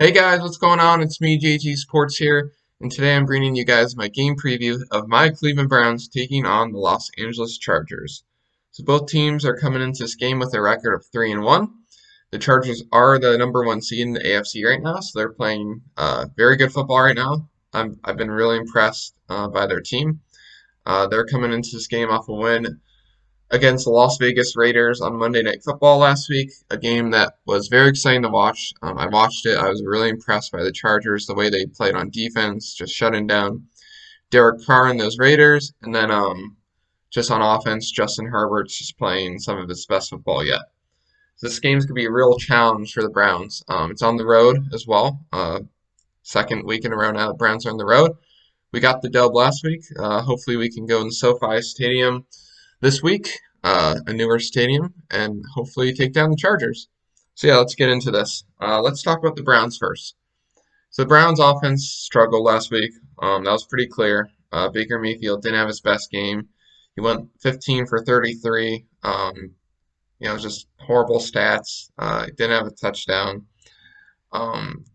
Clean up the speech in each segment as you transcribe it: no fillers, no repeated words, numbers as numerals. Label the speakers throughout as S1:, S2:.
S1: Hey guys, what's going on? It's me, JG Sports here, and today I'm bringing you guys my game preview of my Cleveland Browns taking on the Los Angeles Chargers. So both teams are coming into this game with a record of 3-1. The Chargers are the number one seed in the AFC right now, so they're playing very good football right now. I've been really impressed by their team. They're coming into this game off a win against the Las Vegas Raiders on Monday Night Football last week, a game that was very exciting to watch. I watched it. I was really impressed by the Chargers, the way they played on defense, just shutting down Derek Carr and those Raiders, and then just on offense, Justin Herbert's just playing some of his best football yet. So this game's gonna be a real challenge for the Browns. It's on the road as well. Second week in a row now, the Browns are on the road. We got the dub last week. Hopefully, we can go in the SoFi Stadium this week, a newer stadium, and hopefully take down the Chargers. So yeah, let's get into this. Let's talk about the Browns first. So the Browns offense struggled last week. That was pretty clear. Baker Mayfield didn't have his best game. He went 15 for 33. Just horrible stats. He didn't have a touchdown.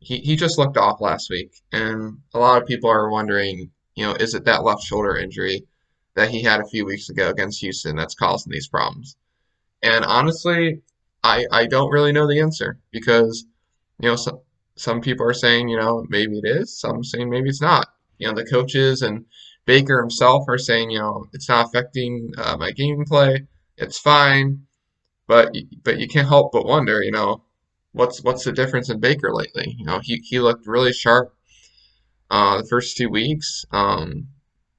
S1: He just looked off last week, and a lot of people are wondering, is it that left shoulder injury that he had a few weeks ago against Houston that's causing these problems? And honestly, I don't really know the answer because, some people are saying, maybe it is. Some saying maybe it's not. The coaches and Baker himself are saying, it's not affecting my gameplay. It's fine. But you can't help but wonder, what's the difference in Baker lately? He looked really sharp the first 2 weeks.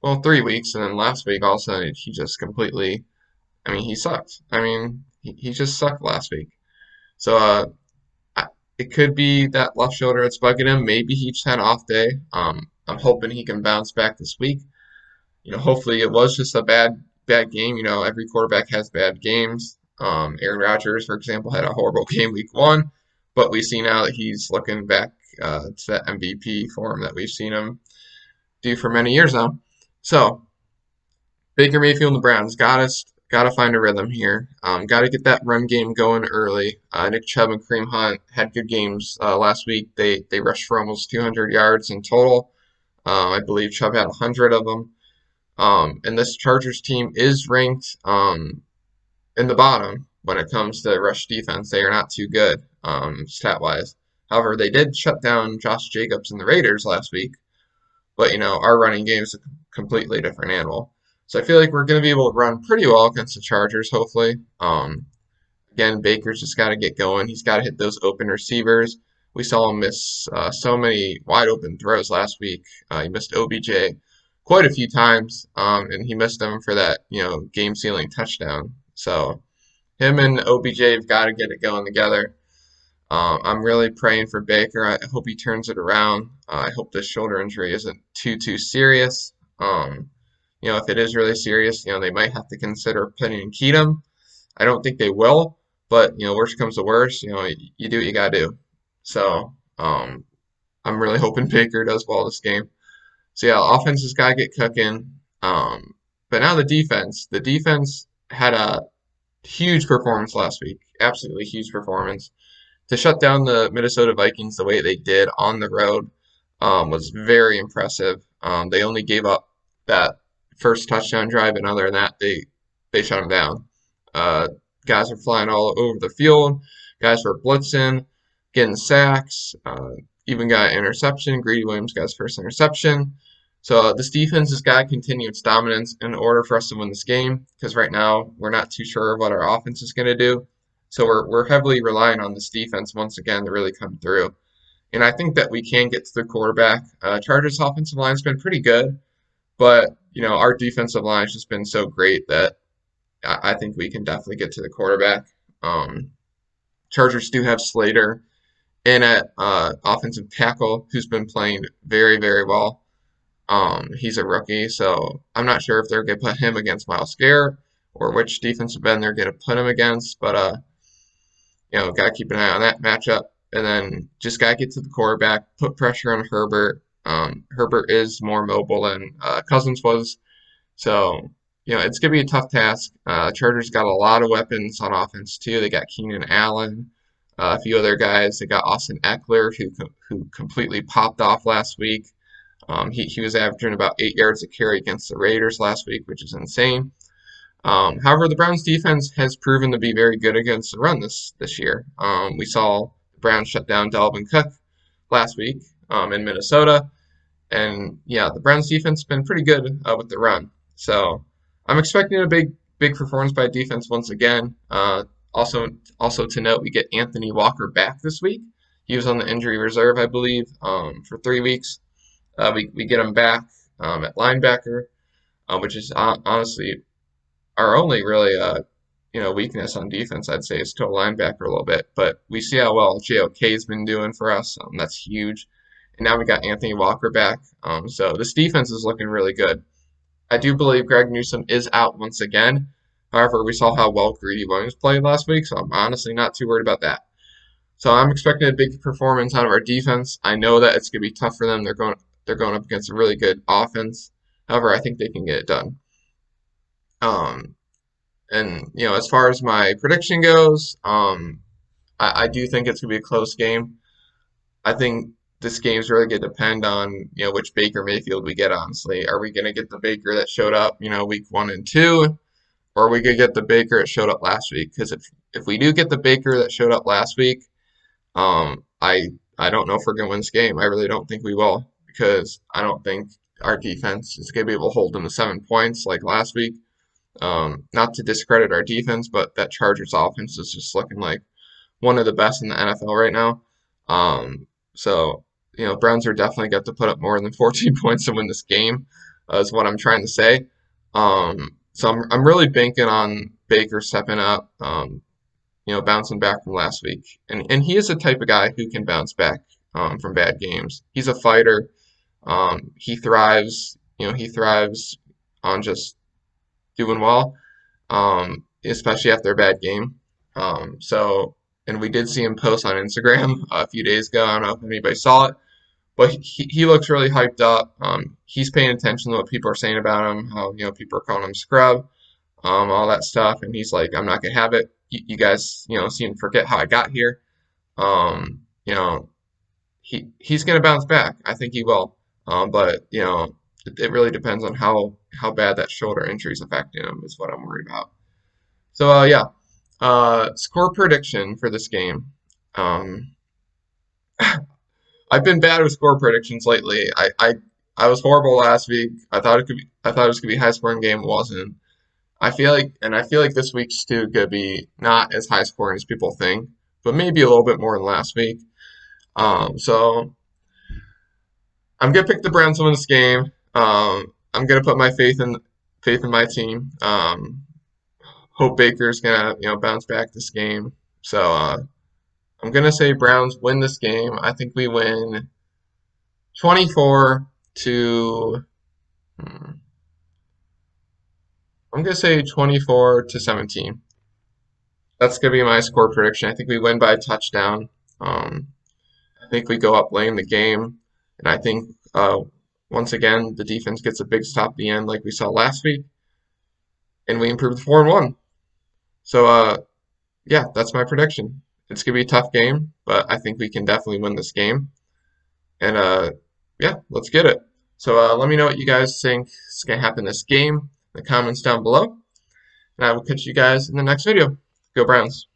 S1: Well, 3 weeks, and then last week also he just completely. I mean, he sucked. I mean, he just sucked last week. So it could be that left shoulder that's bugging him. Maybe he just had an off day. I'm hoping he can bounce back this week. Hopefully it was just a bad game. Every quarterback has bad games. Aaron Rodgers, for example, had a horrible game week 1, but we see now that he's looking back to that MVP form that we've seen him do for many years now. So Baker Mayfield and the Browns gotta find a rhythm here. Gotta get that run game going early. Nick Chubb and Kareem Hunt had good games last week. They rushed for almost 200 yards in total. I believe Chubb had 100 of them. And this Chargers team is ranked in the bottom when it comes to rush defense. They are not too good stat wise. However, they did shut down Josh Jacobs and the Raiders last week. But our running game is a completely different animal. So I feel like we're going to be able to run pretty well against the Chargers, hopefully. Again, Baker's just got to get going. He's got to hit those open receivers. We saw him miss so many wide open throws last week. He missed OBJ quite a few times, and he missed them for that game sealing touchdown. So him and OBJ have got to get it going together. I'm really praying for Baker. I hope he turns it around. I hope this shoulder injury isn't too serious. If it is really serious, they might have to consider putting Keatum. I don't think they will, but worst comes to worst, you do what you gotta do. So I'm really hoping Baker does well this game. So yeah, offense has got to get cooking. But now the defense. The defense had a huge performance last week. Absolutely huge performance. To shut down the Minnesota Vikings the way they did on the road was very impressive. They only gave up that first touchdown drive, and other than that, they shut them down. Guys were flying all over the field. Guys were blitzing, getting sacks. Even got an interception. Greedy Williams got his first interception. So this defense has got to continue its dominance in order for us to win this game, because right now we're not too sure what our offense is going to do. So we're heavily relying on this defense once again to really come through. And I think that we can get to the quarterback. Chargers offensive line's been pretty good, but our defensive line has just been so great that I think we can definitely get to the quarterback. Chargers do have Slater in at offensive tackle, who's been playing very, very well. He's a rookie, so I'm not sure if they're going to put him against Myles Garrett or which defensive end they're going to put him against, but got to keep an eye on that matchup. And then just got to get to the quarterback, put pressure on Herbert. Herbert is more mobile than Cousins was. So, it's going to be a tough task. Chargers got a lot of weapons on offense, too. They got Keenan Allen. a few other guys. They got Austin Eckler, who completely popped off last week. He was averaging about 8 yards a carry against the Raiders last week, which is insane. However, the Browns defense has proven to be very good against the run this year. We saw the Browns shut down Dalvin Cook last week in Minnesota, and yeah, the Browns defense has been pretty good with the run. So I'm expecting a big performance by defense once again. Also to note, we get Anthony Walker back this week. He was on the injury reserve, I believe, for 3 weeks. We get him back at linebacker, which is honestly our only really weakness on defense. I'd say is to a linebacker a little bit, but we see how well JOK's been doing for us. That's huge. And now we got Anthony Walker back. So this defense is looking really good. I do believe Greg Newsome is out once again. However, we saw how well Greedy Williams played last week, so I'm honestly not too worried about that. So I'm expecting a big performance out of our defense. I know that it's going to be tough for them. They're going up against a really good offense. However, I think they can get it done. And as far as my prediction goes, I do think it's going to be a close game. I think this game's really going to depend on which Baker Mayfield we get. Honestly, are we going to get the Baker that showed up week 1 and 2, or are we going to get the Baker that showed up last week? Because if we do get the Baker that showed up last week, I don't know if we're going to win this game. I really don't think we will, because I don't think our defense is going to be able to hold them to 7 points like last week. Not to discredit our defense, but that Chargers offense is just looking like one of the best in the NFL right now. So Browns are definitely got to put up more than 14 points to win this game, is what I'm trying to say. So I'm really banking on Baker stepping up, bouncing back from last week, and he is the type of guy who can bounce back from bad games. He's a fighter. He thrives. He thrives on just doing well, especially after a bad game. And we did see him post on Instagram a few days ago. I don't know if anybody saw it, but he looks really hyped up. He's paying attention to what people are saying about him, how people are calling him scrub, all that stuff, and he's like, I'm not gonna have it. You guys, seem to forget how I got here. He's gonna bounce back. I think he will. But it really depends on how bad that shoulder injury is affecting him, is what I'm worried about. So yeah, score prediction for this game. I've been bad with score predictions lately. I was horrible last week. I thought it was gonna be a high scoring game. It wasn't. I feel like this week's too gonna be not as high scoring as people think, but maybe a little bit more than last week. So I'm gonna pick the Browns to win this game. I'm gonna put my faith in my team. Hope Baker's gonna bounce back this game. So I'm gonna say Browns win this game. I think we win 24 to. I'm gonna say 24 to 17. That's gonna be my score prediction. I think we win by a touchdown. I think we go up late in the game, and I think once again the defense gets a big stop at the end, like we saw last week, and we improve to 4-1. So yeah, that's my prediction. It's gonna be a tough game, but I think we can definitely win this game. And yeah, let's get it. So let me know what you guys think is gonna happen this game in the comments down below, and I will catch you guys in the next video. Go Browns!